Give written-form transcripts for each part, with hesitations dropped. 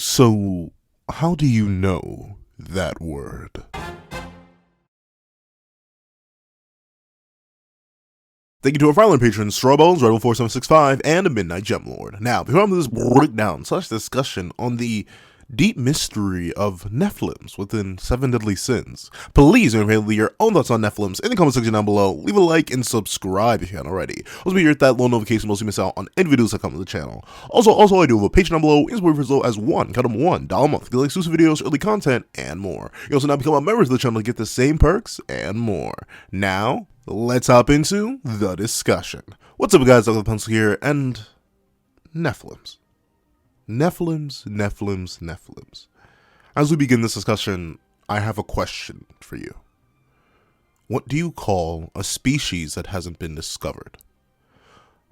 So, how do you know that word? Thank you to our violent patrons, Strawbones, Rebel4765, and a Midnight Gemlord. Now, before I move this breakdown / discussion on the deep mystery of Nephilims within 7 Deadly Sins, please leave your own thoughts on Nephilims in the comment section down below. Leave a like and subscribe if you haven't already. Also, be here at that little notification so you miss out on any videos that come to the channel. Also, I do have a Patreon down below, is for as low as $1 a month, get exclusive videos, early content, and more. You also now become a member of the channel to get the same perks and more. Now, let's hop into the discussion. What's up, guys? Dr. Pencil here, and Nephilims. Nephilims. As we begin this discussion, I have a question for you. What do you call a species that hasn't been discovered?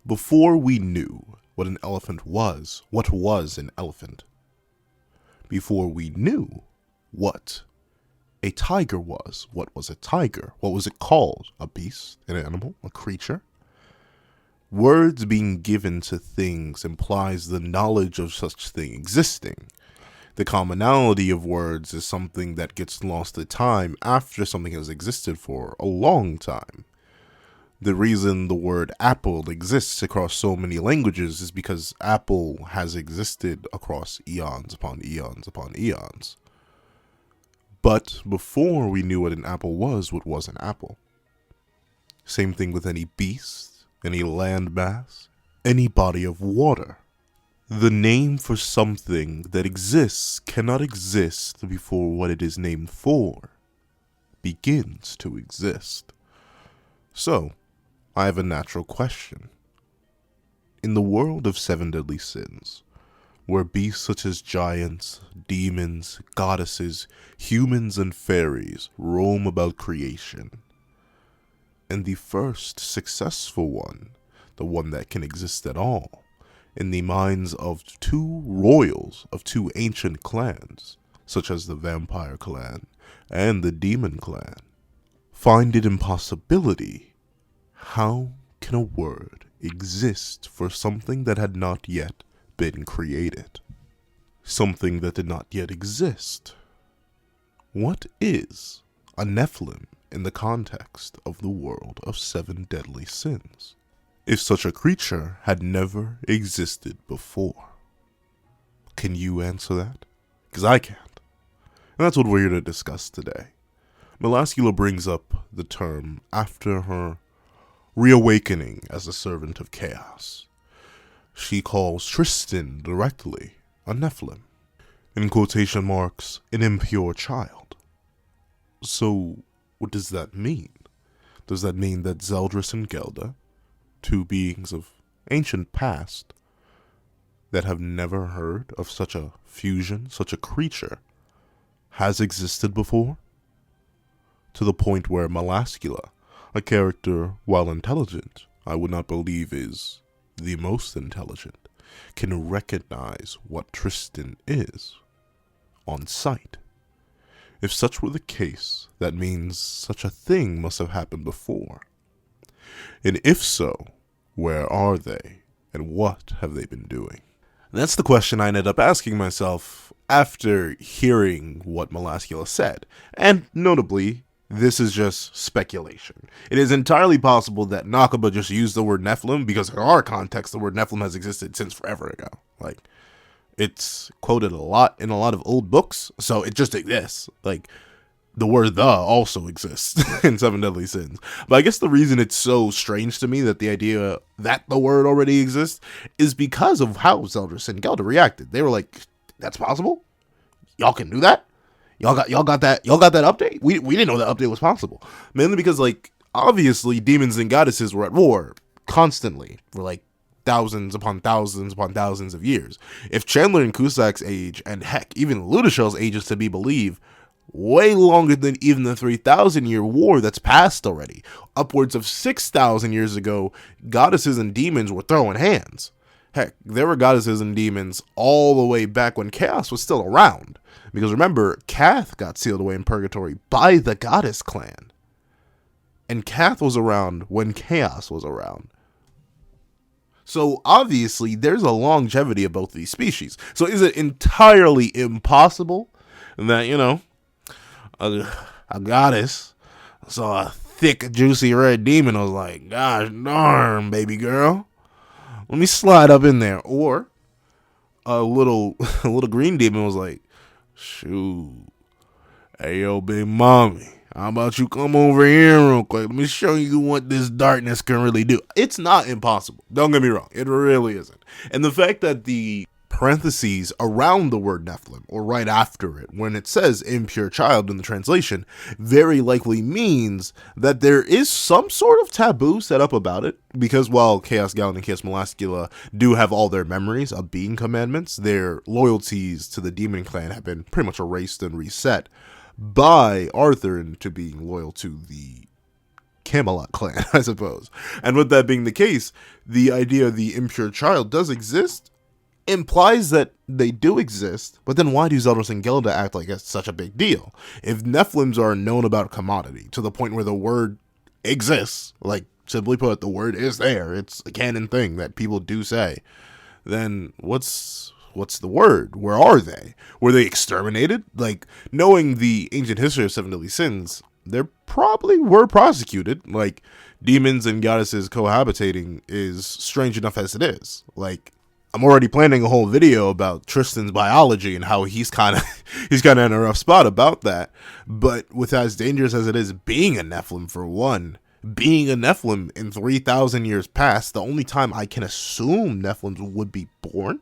Before we knew what an elephant was, what was an elephant? Before we knew what a tiger was, what was a tiger? What was it called? A beast? An animal? A creature? Words being given to things implies the knowledge of such thing existing. The commonality of words is something that gets lost to time after something has existed for a long time. The reason the word apple exists across so many languages is because apple has existed across eons upon eons upon eons. But before we knew what an apple was, what was an apple? Same thing with any beast, any land mass, any body of water. The name for something that exists cannot exist before what it is named for begins to exist. So, I have a natural question. In the world of 7 Deadly Sins, where beasts such as giants, demons, goddesses, humans, and fairies roam about creation, and the first successful one, the one that can exist at all, in the minds of 2 royals of 2 ancient clans, such as the Vampire Clan and the Demon Clan, find it impossibility. How can a word exist for something that had not yet been created? Something that did not yet exist? What is a Nephilim in the context of the world of 7 Deadly Sins, if such a creature had never existed before? Can you answer that? Because I can't. And that's what we're here to discuss today. Melascula brings up the term after her reawakening as a servant of chaos. She calls Tristan directly a Nephilim, in quotation marks, an impure child. So, what does that mean? Does that mean that Zeldris and Gelda, 2 beings of ancient past, that have never heard of such a fusion, such a creature, has existed before? To the point where Melascula, a character, while intelligent, I would not believe is the most intelligent, can recognize what Tristan is on sight. If such were the case, that means such a thing must have happened before. And if so, where are they, and what have they been doing? And that's the question I ended up asking myself after hearing what Melascula said. And notably, this is just speculation. It is entirely possible that Nakaba just used the word Nephilim because in our context, the word Nephilim has existed since forever ago. Like, it's quoted a lot in a lot of old books, so it just exists. Like, the word "the" also exists in 7 Deadly Sins. But I guess the reason it's so strange to me that the idea that the word already exists is because of how Zeldris and Gelda reacted. They were like, "That's possible? Y'all can do that? Y'all got that update? We didn't know that update was possible." Mainly because, like, obviously demons and goddesses were at war constantly for like thousands upon thousands upon thousands of years. If Chandler and Kusak's age, and heck, even Ludachel's age is to be believed, way longer than even the 3,000-year war that's passed already. Upwards of 6,000 years ago, goddesses and demons were throwing hands. Heck, there were goddesses and demons all the way back when chaos was still around. Because remember, Kath got sealed away in purgatory by the goddess clan. And Kath was around when chaos was around. So obviously there's a longevity of both these species. So is it entirely impossible that, a goddess saw a thick, juicy red demon and was like, gosh darn, baby girl, let me slide up in there? Or a little a little green demon was like, shoot, hey yo, big mommy, how about you come over here real quick? Let me show you what this darkness can really do. It's not impossible. Don't get me wrong. It really isn't. And the fact that the parentheses around the word Nephilim, or right after it, when it says impure child in the translation, very likely means that there is some sort of taboo set up about it, because while Chaos Gawain and Chaos Melascula do have all their memories of being commandments, their loyalties to the demon clan have been pretty much erased and reset by Arthur into being loyal to the Camelot clan, I suppose. And with that being the case, the idea of the impure child does exist, implies that they do exist, but then why do Zeldris and Gelda act like it's such a big deal? If Nephilims are a known about commodity, to the point where the word exists, like, simply put, the word is there, it's a canon thing that people do say, then what's the word? Where are they? Were they exterminated? Like, knowing the ancient history of Seven Deadly Sins, they probably were prosecuted. Like, demons and goddesses cohabitating is strange enough as it is. Like, I'm already planning a whole video about Tristan's biology and how he's kind of in a rough spot about that. But with as dangerous as it is being a Nephilim, for one, being a Nephilim in 3,000 years past, the only time I can assume Nephilims would be born,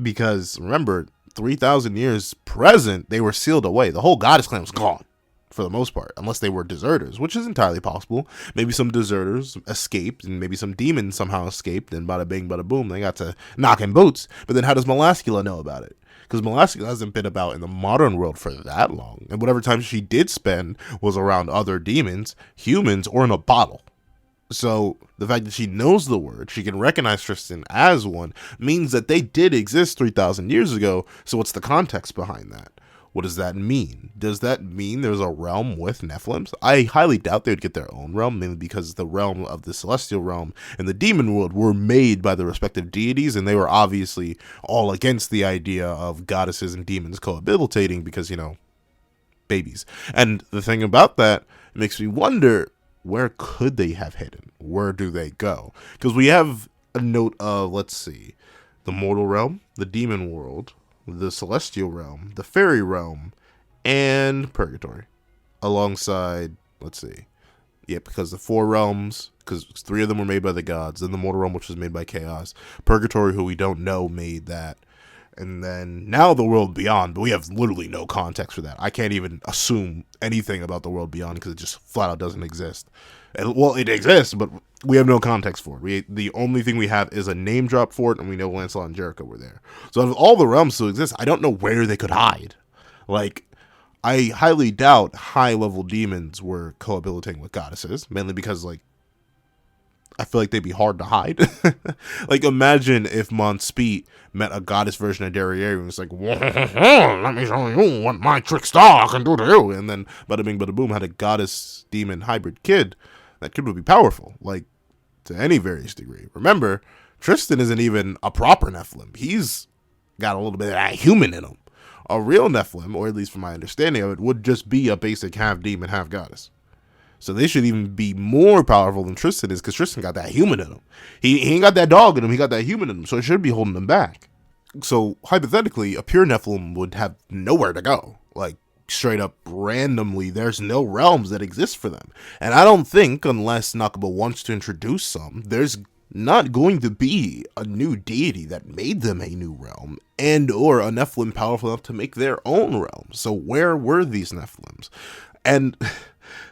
because remember, 3,000 years present, they were sealed away. The whole goddess clan was gone, for the most part, unless they were deserters, which is entirely possible. Maybe some deserters escaped, and maybe some demons somehow escaped, and bada bing, bada boom, they got to knocking boots. But then how does Melascula know about it? Because Melascula hasn't been about in the modern world for that long, and whatever time she did spend was around other demons, humans, or in a bottle. So the fact that she knows the word, she can recognize Tristan as one, means that they did exist 3,000 years ago. So what's the context behind that? What does that mean? Does that mean there's a realm with Nephilims? I highly doubt they would get their own realm, mainly because the realm of the celestial realm and the demon world were made by the respective deities, and they were obviously all against the idea of goddesses and demons cohabitating because, babies. And the thing about that makes me wonder, where could they have hidden? Where do they go? Because we have a note of, let's see, the mortal realm, the demon world, the celestial realm, the fairy realm, and purgatory. Alongside, let's see, because the four realms, because 3 of them were made by the gods, then the mortal realm, which was made by chaos, purgatory, who we don't know, made that, and then now the world beyond, but we have literally no context for that. I can't even assume anything about the world beyond because it just flat out doesn't exist. And, well, it exists, but we have no context for it. The only thing we have is a name drop for it, and we know Lancelot and Jericho were there. So if all the realms still exist, I don't know where they could hide. Like, I highly doubt high-level demons were cohabitating with goddesses, mainly because, like, I feel like they'd be hard to hide. Like, imagine if Monspeet met a goddess version of Derriere and was like, let me show you what my trick star can do to you. And then, bada bing, bada boom, had a goddess-demon hybrid kid. That kid would be powerful, like, to any various degree. Remember, Tristan isn't even a proper Nephilim. He's got a little bit of that human in him. A real Nephilim, or at least from my understanding of it, would just be a basic half-demon, half-goddess. So they should even be more powerful than Tristan is, because Tristan got that human in him. He ain't got that dog in him, he got that human in him, so it should be holding him back. So, hypothetically, a pure Nephilim would have nowhere to go. Like, straight up randomly, there's no realms that exist for them. And I don't think, unless Nakaba wants to introduce some, there's not going to be a new deity that made them a new realm, and or a Nephilim powerful enough to make their own realm. So where were these Nephilims? And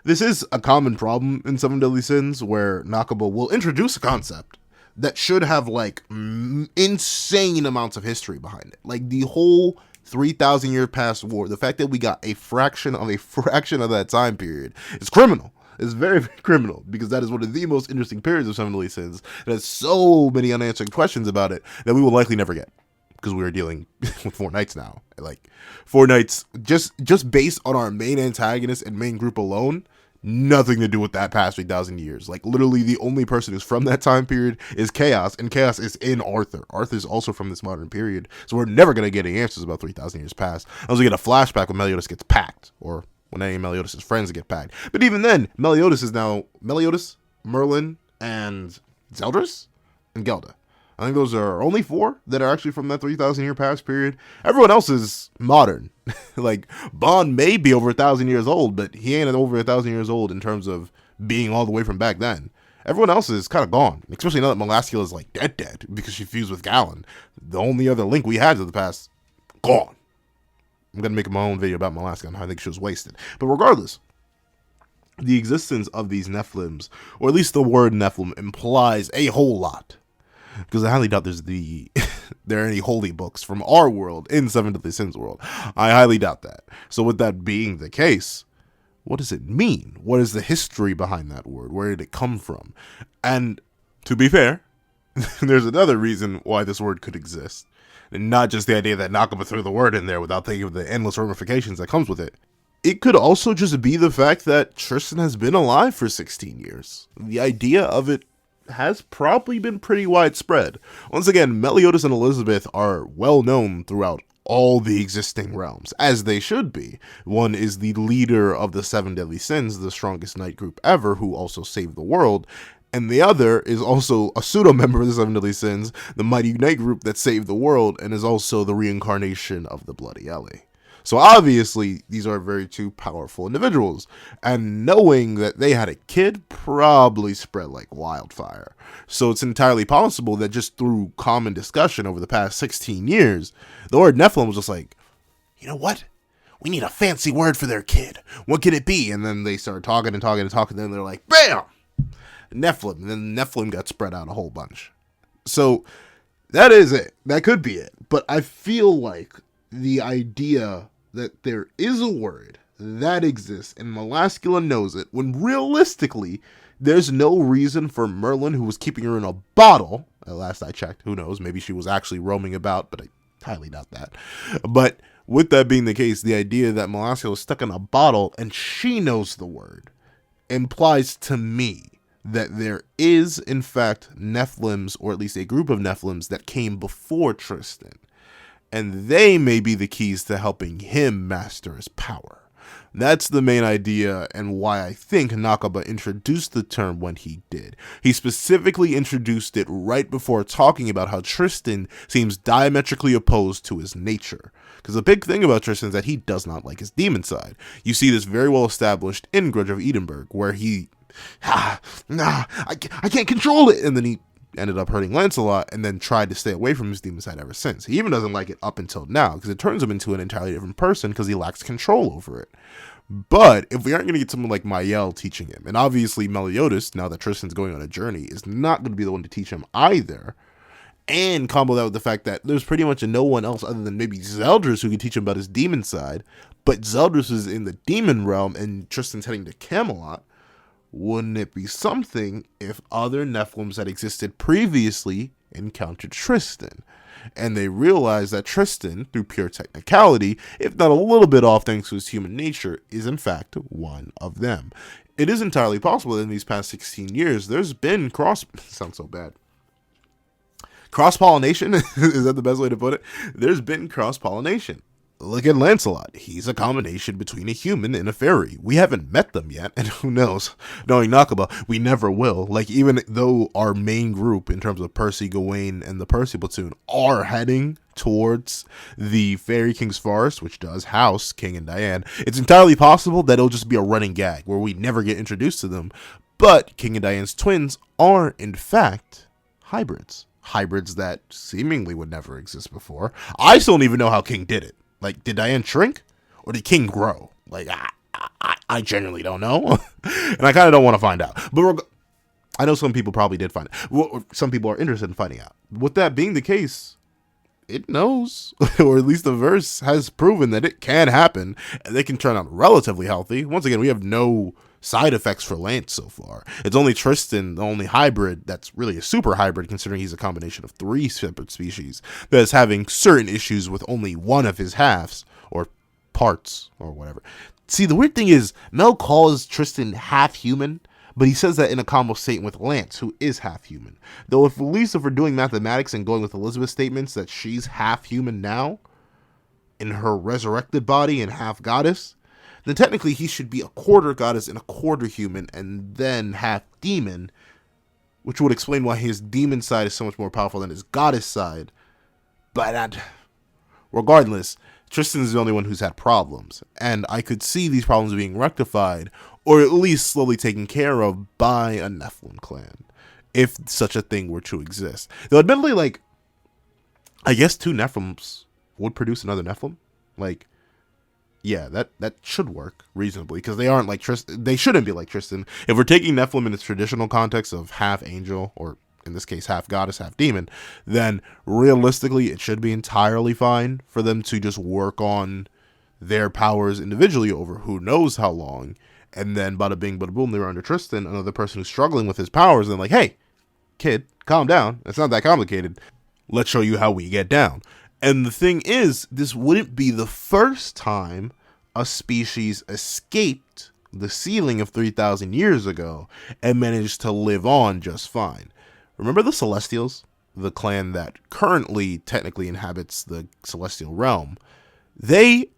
this is a common problem in Seven Deadly Sins, where Nakaba will introduce a concept that should have, like, insane amounts of history behind it. Like, the whole 3,000 year past war, the fact that we got a fraction of that time period is criminal. It's very, very criminal, because that is one of the most interesting periods of Seven Deadly Sins. It has so many unanswered questions about it that we will likely never get, because we are dealing with 4 knights now. Like, 4 knights, just based on our main antagonist and main group alone, Nothing to do with that past 3,000 years. Like, literally, the only person who's from that time period is Chaos, and Chaos is in Arthur. Arthur's also from this modern period, so we're never going to get any answers about 3,000 years past. Unless we get a flashback when Meliodas gets packed, or when any of Meliodas' friends get packed. But even then, Meliodas is now Meliodas, Merlin, and Zeldris, and Gelda. I think those are only 4 that are actually from that 3,000 year past period. Everyone else is modern. Like, Bond may be over 1,000 years old, but he ain't over 1,000 years old in terms of being all the way from back then. Everyone else is kind of gone, especially now that Melascula is like dead because she fused with Gawain. The only other link we had to the past, gone. I'm going to make my own video about Melascula and how I think she was wasted. But regardless, the existence of these Nephilims, or at least the word Nephilim, implies a whole lot. Because I highly doubt there are any holy books from our world in Seven Deadly Sins world. I highly doubt that. So with that being the case, what does it mean? What is the history behind that word? Where did it come from? And to be fair, there's another reason why this word could exist. And not just the idea that Nakaba threw the word in there without thinking of the endless ramifications that comes with it. It could also just be the fact that Tristan has been alive for 16 years. The idea of it has probably been pretty widespread. Once again, Meliodas and Elizabeth are well known throughout all the existing realms, as they should be. One is the leader of the Seven Deadly Sins, the strongest knight group ever, who also saved the world, and the other is also a pseudo-member of the Seven Deadly Sins, the mighty knight group that saved the world, and is also the reincarnation of the Bloody Ellie. So obviously, these are very two powerful individuals, and knowing that they had a kid probably spread like wildfire. So it's entirely possible that just through common discussion over the past 16 years, the word Nephilim was just like, you know what? We need a fancy word for their kid. What can it be? And then they started talking, and then they're like, bam! Nephilim. And then Nephilim got spread out a whole bunch. So that is it. That could be it. But I feel like the idea that there is a word that exists and Melascula knows it, when realistically there's no reason for Merlin, who was keeping her in a bottle, at last I checked, who knows, maybe she was actually roaming about, but I highly doubt that. But with that being the case, the idea that Melascula is stuck in a bottle and she knows the word implies to me that there is in fact Nephilims, or at least a group of Nephilims that came before Tristan. And they may be the keys to helping him master his power. That's the main idea, and why I think Nakaba introduced the term when he did. He specifically introduced it right before talking about how Tristan seems diametrically opposed to his nature. Because the big thing about Tristan is that he does not like his demon side. You see this very well established in Grudge of Edinburgh, where I can't control it, and then he ended up hurting Lancelot, and then tried to stay away from his demon side ever since. He even doesn't like it up until now, because it turns him into an entirely different person, because he lacks control over it. But if we aren't going to get someone like Mael teaching him, and obviously Meliodas, now that Tristan's going on a journey, is not going to be the one to teach him either, and combo that with the fact that there's pretty much no one else other than maybe Zeldris who can teach him about his demon side, but Zeldris is in the demon realm, and Tristan's heading to Camelot, wouldn't it be something if other Nephilims that existed previously encountered Tristan, and they realized that Tristan, through pure technicality, if not a little bit off thanks to his human nature, is in fact one of them? It is entirely possible that in these past 16 years, there's been sounds so bad. Cross-pollination? Is that the best way to put it? There's been cross-pollination. Look at Lancelot. He's a combination between a human and a fairy. We haven't met them yet, and who knows? Knowing Nakaba, we never will. Like, even though our main group, in terms of Percy, Gawain, and the Percy platoon, are heading towards the Fairy King's Forest, which does house King and Diane, it's entirely possible that it'll just be a running gag, where we never get introduced to them. But King and Diane's twins are, in fact, hybrids. Hybrids that seemingly would never exist before. I still don't even know how King did it. Like, did Diane shrink, or did King grow? Like, I genuinely don't know, and I kind of don't want to find out. But I know some people probably did find it. Well, some people are interested in finding out. With that being the case, it knows, or at least the verse has proven that it can happen, and they can turn out relatively healthy. Once again, we have no side effects for Lance so far. It's only Tristan, the only hybrid that's really a super hybrid, considering he's a combination of 3 separate species, that is having certain issues with only one of his halves, or parts, or whatever. See, the weird thing is, Mel calls Tristan half human, but he says that in a combo statement with Lance, who is half human. Though, if at least if we're doing mathematics and going with Elizabeth's statements that she's half human now, in her resurrected body and half goddess, then technically he should be a quarter goddess and a quarter human, and then half demon, which would explain why his demon side is so much more powerful than his goddess side. But regardless, Tristan is the only one who's had problems, and I could see these problems being rectified, or at least slowly taken care of by a Nephilim clan, if such a thing were to exist. Though admittedly, like, I guess 2 Nephilims would produce another Nephilim. Like, yeah, that should work reasonably, because they aren't like Tristan. They shouldn't be like Tristan. If we're taking Nephilim in its traditional context of half angel, or in this case half goddess, half demon, then realistically it should be entirely fine for them to just work on their powers individually over who knows how long, and then bada bing bada boom, they were under Tristan, another person who's struggling with his powers, and like, hey, kid, calm down, it's not that complicated, let's show you how we get down. And the thing is, this wouldn't be the first time a species escaped the ceiling of 3,000 years ago and managed to live on just fine. Remember the Celestials? The clan that currently technically inhabits the Celestial realm. They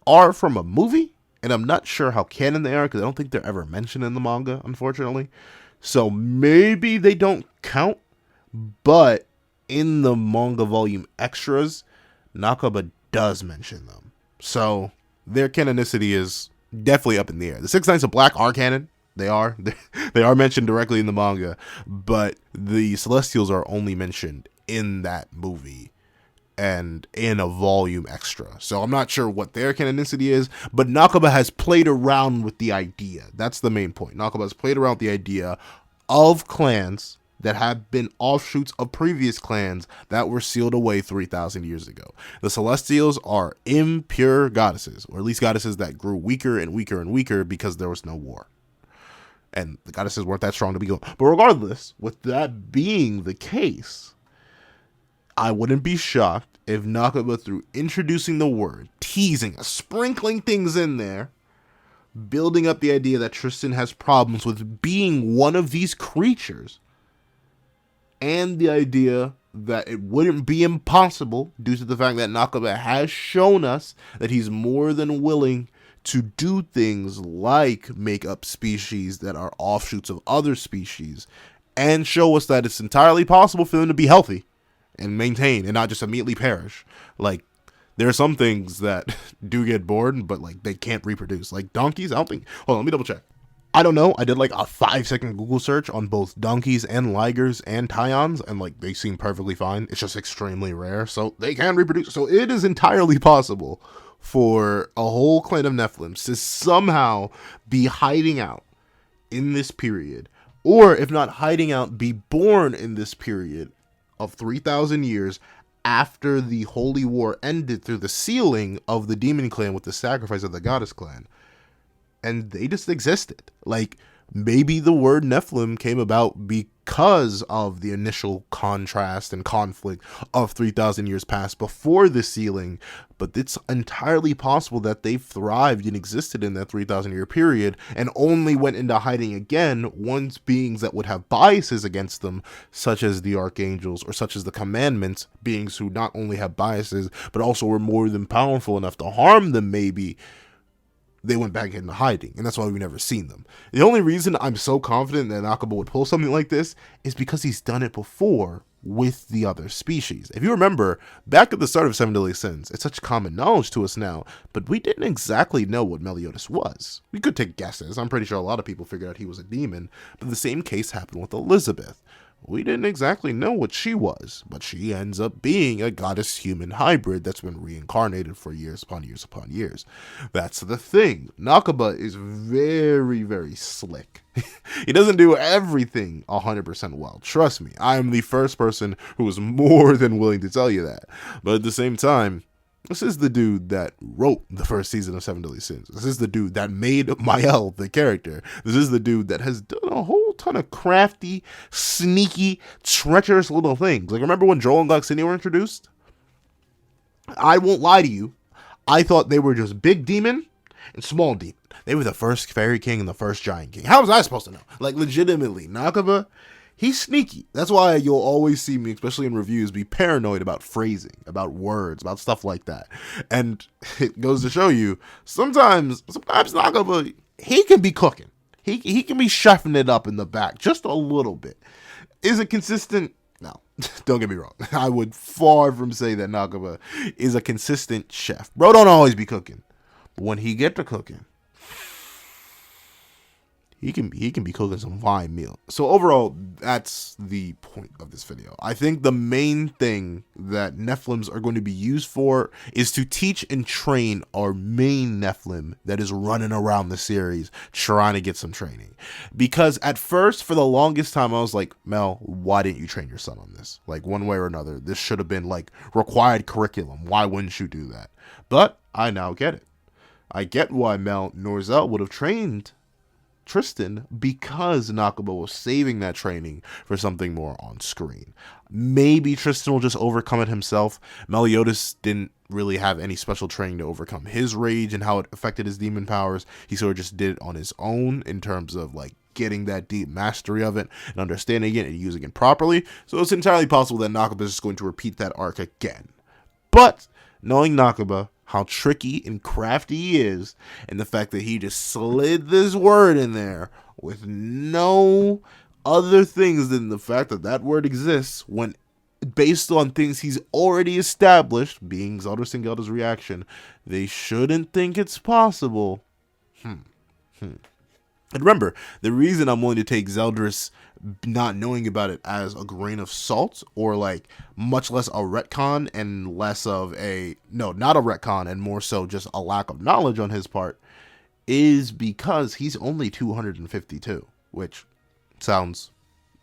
are from a movie, and I'm not sure how canon they are, because I don't think they're ever mentioned in the manga, unfortunately. So maybe they don't count, but in the manga volume extras, Nakaba does mention them. So their canonicity is definitely up in the air. The Six Knights of Black are canon. They are. They are mentioned directly in the manga, but the Celestials are only mentioned in that movie and in a volume extra. So I'm not sure what their canonicity is, but Nakaba has played around with the idea. That's the main point. Nakaba has played around with the idea of clans that have been offshoots of previous clans that were sealed away 3,000 years ago. The Celestials are impure goddesses, or at least goddesses that grew weaker and weaker and weaker because there was no war. And the goddesses weren't that strong to begin with. But regardless, with that being the case, I wouldn't be shocked if Nakaba, through introducing the word, teasing, sprinkling things in there, building up the idea that Tristan has problems with being one of these creatures, and the idea that it wouldn't be impossible due to the fact that Nakaba has shown us that he's more than willing to do things like make up species that are offshoots of other species, and show us that it's entirely possible for them to be healthy and maintain and not just immediately perish. Like, there are some things that do get bored, but like they can't reproduce. Like donkeys, I don't think. Hold on, let me double check. I don't know. I did like a 5-second Google search on both donkeys and ligers and tyons, and like they seem perfectly fine. It's just extremely rare, so they can reproduce. So it is entirely possible for a whole clan of Nephilims to somehow be hiding out in this period, or if not hiding out, be born in this period of 3,000 years after the Holy War ended through the sealing of the Demon Clan with the sacrifice of the Goddess Clan. And they just existed. Like, maybe the word Nephilim came about because of the initial contrast and conflict of 3,000 years past before the sealing, but it's entirely possible that they thrived and existed in that 3,000 year period and only went into hiding again once beings that would have biases against them, such as the archangels or such as the commandments, beings who not only have biases but also were more than powerful enough to harm them, maybe they went back into hiding, and that's why we've never seen them. The only reason I'm so confident that Nakaba would pull something like this is because he's done it before with the other species. If you remember, back at the start of Seven Deadly Sins, it's such common knowledge to us now, but we didn't exactly know what Meliodas was. We could take guesses. I'm pretty sure a lot of people figured out he was a demon, but the same case happened with Elizabeth. We didn't exactly know what she was, but she ends up being a goddess-human hybrid that's been reincarnated for years upon years upon years. That's the thing. Nakaba is very, very slick. He doesn't do everything 100% well. Trust me, I am the first person who is more than willing to tell you that. But at the same time, this is the dude that wrote the first season of Seven Deadly Sins. This is the dude that made Mael the character. This is the dude that has done a whole ton of crafty, sneaky, treacherous little things. Like, remember when Joel and Gloxinia were introduced? I won't lie to you. I thought they were just big demon and small demon. They were the first fairy king and the first giant king. How was I supposed to know? Like, legitimately, Nakaba, he's sneaky. That's why you'll always see me, especially in reviews, be paranoid about phrasing, about words, about stuff like that. And it goes to show you, sometimes Nakaba, he can be cooking. He can be chefing it up in the back just a little bit. Is it consistent? No, don't get me wrong. I would far from say that Nakaba is a consistent chef. Bro don't always be cooking. But when he get to cooking, he can be cooking some fine meal. So overall, that's the point of this video. I think the main thing that Nephilims are going to be used for is to teach and train our main Nephilim that is running around the series trying to get some training. Because at first, for the longest time, I was like, Mel, why didn't you train your son on this? Like, one way or another, this should have been like required curriculum. Why wouldn't you do that? But I now get it. I get why Mel Norzel would have trained Tristan, because Nakaba was saving that training for something more on screen. Maybe Tristan will just overcome it himself. Meliodas didn't really have any special training to overcome his rage and how it affected his demon powers. He sort of just did it on his own in terms of like getting that deep mastery of it and understanding it and using it properly. So it's entirely possible that Nakaba is just going to repeat that arc again. But knowing Nakaba, how tricky and crafty he is, and the fact that he just slid this word in there with no other things than the fact that that word exists, when based on things he's already established, being Zeldris and Gelda's reaction, they shouldn't think it's possible. And remember, the reason I'm willing to take Zeldris not knowing about it as a grain of salt, or like much less a retcon and less of a, no, not a retcon and more so just a lack of knowledge on his part, is because he's only 252, which sounds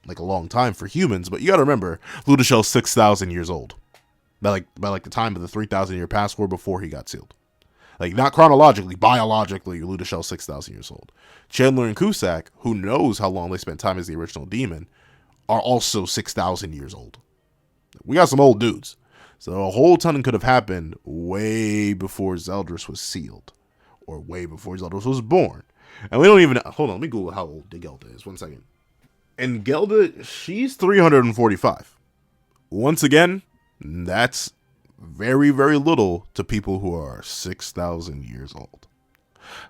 like a long time for humans, but you gotta remember, Ludacell's 6,000 years old. By the time of the 3,000 year past war before he got sealed. Like, not chronologically, biologically, Ludacell's 6,000 years old. Chandler and Cusack, who knows how long they spent time as the original demon, are also 6,000 years old. We got some old dudes. So a whole ton could have happened way before Zeldris was sealed. Or way before Zeldris was born. And we don't even... Hold on, let me Google how old Gelda is. 1 second. And Gelda, she's 345. Once again, that's very, very little to people who are 6,000 years old.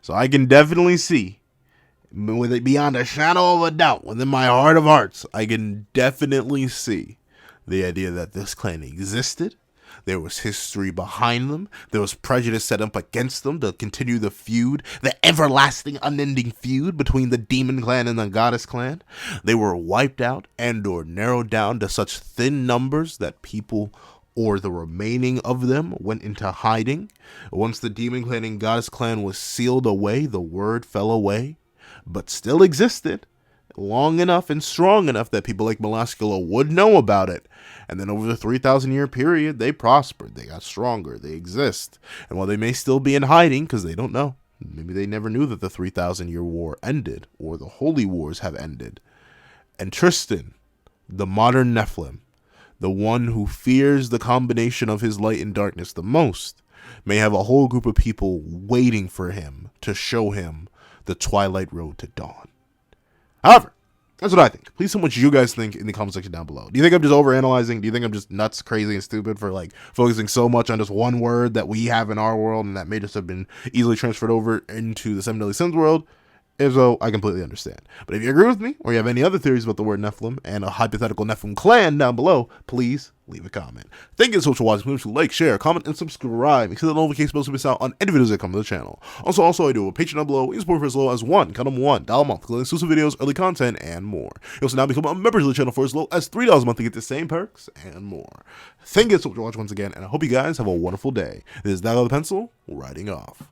So I can definitely see, with it beyond a shadow of a doubt, within my heart of hearts, I can definitely see the idea that this clan existed. There was history behind them. There was prejudice set up against them to continue the feud, the everlasting, unending feud between the demon clan and the goddess clan. They were wiped out and or narrowed down to such thin numbers that people, or the remaining of them, went into hiding. Once the demon clan and goddess clan was sealed away, the word fell away, but still existed long enough and strong enough that people like Melascula would know about it. And then over the 3,000 year period, they prospered, they got stronger, they exist. And while they may still be in hiding, because they don't know, maybe they never knew that the 3,000 year war ended, or the holy wars have ended. And Tristan, the modern Nephilim, the one who fears the combination of his light and darkness the most, may have a whole group of people waiting for him to show him the twilight road to dawn. However, that's what I think. Please tell me what you guys think in the comment section down below. Do you think I'm just overanalyzing? Do you think I'm just nuts, crazy, and stupid for like focusing so much on just one word that we have in our world and that may just have been easily transferred over into the Seven Deadly Sins world? If so, I completely understand. But if you agree with me, or you have any other theories about the word Nephilim and a hypothetical Nephilim clan down below, please leave a comment. Thank you so much for watching. Please like, share, comment, and subscribe. Because the notification bells to miss out on any videos that come to the channel. Also, I do a Patreon down below. You support for as low as $1 a month, including exclusive videos, early content, and more. You also now become a member to the channel for as low as $3 a month to get the same perks and more. Thank you so much for watching once again, and I hope you guys have a wonderful day. This is Dago the Pencil, writing off.